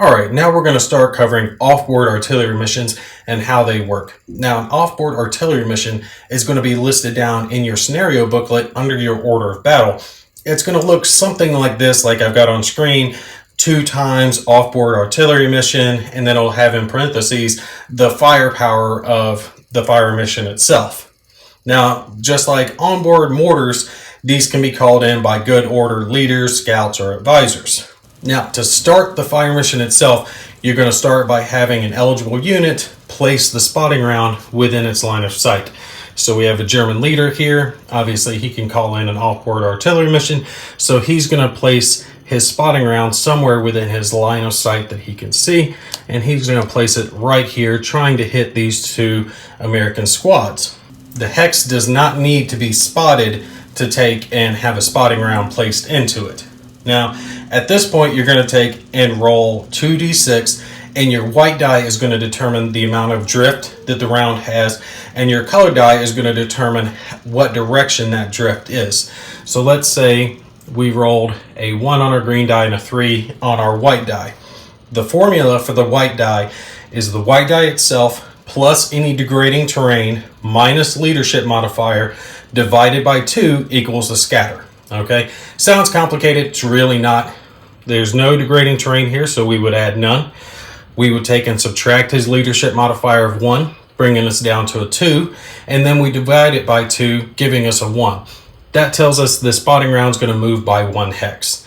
Alright, now we're going to start covering off-board artillery missions and how they work. Now, an off-board artillery mission is going to be listed down in your scenario booklet under your order of battle. It's going to look something like this, like I've got on screen, 2 times off-board artillery mission, and then it'll have in parentheses the firepower of the fire mission itself. Now, just like onboard mortars, these can be called in by good order leaders, scouts, or advisors. Now, to start the fire mission itself, you're going to start by having an eligible unit place the spotting round within its line of sight. So we have a German leader here. Obviously, he can call in an off-board artillery mission. So he's going to place his spotting round somewhere within his line of sight that he can see. And he's going to place it right here, trying to hit these 2 American squads. The hex does not need to be spotted to take and have a spotting round placed into it. Now, at this point, you're going to take and roll 2d6, and your white die is going to determine the amount of drift that the round has, and your colored die is going to determine what direction that drift is. So let's say we rolled a 1 on our green die and a 3 on our white die. The formula for the white die is the white die itself plus any degrading terrain minus leadership modifier divided by 2 equals a scatter. Okay, sounds complicated. It's really not. There's no degrading terrain here, so we would add none. We would take and subtract his leadership modifier of 1, bringing us down to a 2, and then we divide it by 2, giving us a 1. That tells us the spotting round is going to move by 1 hex.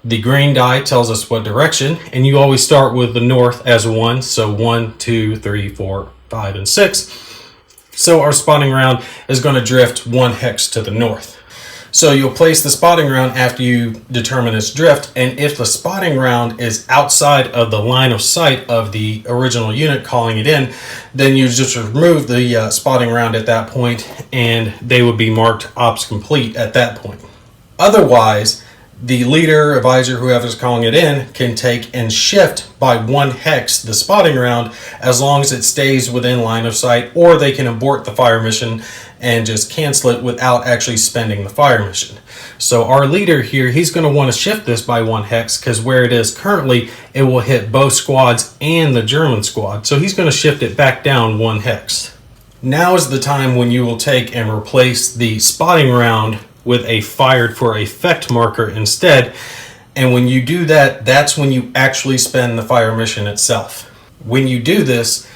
The green die tells us what direction, and you always start with the north as 1, so 1, 2, 3, 4, 5, and 6. So our spotting round is going to drift 1 hex to the north. So you'll place the spotting round after you determine its drift, and if the spotting round is outside of the line of sight of the original unit calling it in, then you just remove the spotting round at that point, and they would be marked ops complete at that point. Otherwise, the leader, advisor, whoever's calling it in, can take and shift by 1 hex the spotting round as long as it stays within line of sight, or they can abort the fire mission and just cancel it without actually spending the fire mission. So our leader here, he's going to want to shift this by 1 hex because where it is currently, it will hit both squads and the German squad. So he's going to shift it back down 1 hex. Now is the time when you will take and replace the spotting round with a fired for effect marker instead. And when you do that, that's when you actually spend the fire mission itself. When you do this,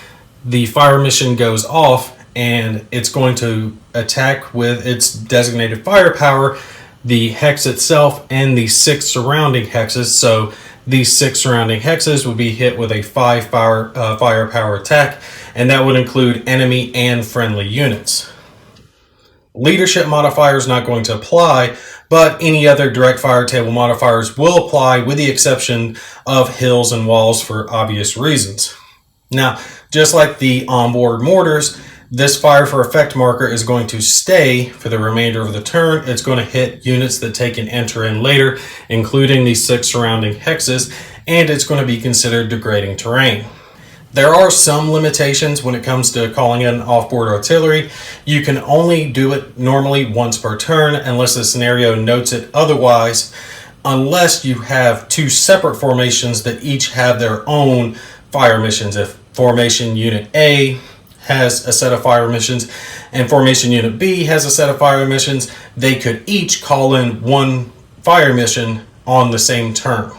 the fire mission goes off and it's going to attack with its designated firepower, the hex itself, and the 6 surrounding hexes. So these 6 surrounding hexes would be hit with a 5 firepower attack, and that would include enemy and friendly units. Leadership modifier is not going to apply, but any other direct fire table modifiers will apply with the exception of hills and walls for obvious reasons. Now, just like the onboard mortars, this fire for effect marker is going to stay for the remainder of the turn. It's going to hit units that take and enter in later, including the 6 surrounding hexes, and it's going to be considered degrading terrain. There are some limitations when it comes to calling in off-board artillery. You can only do it normally once per turn unless the scenario notes it otherwise, unless you have 2 separate formations that each have their own fire missions. If Formation Unit A has a set of fire missions and Formation Unit B has a set of fire missions, they could each call in 1 fire mission on the same turn.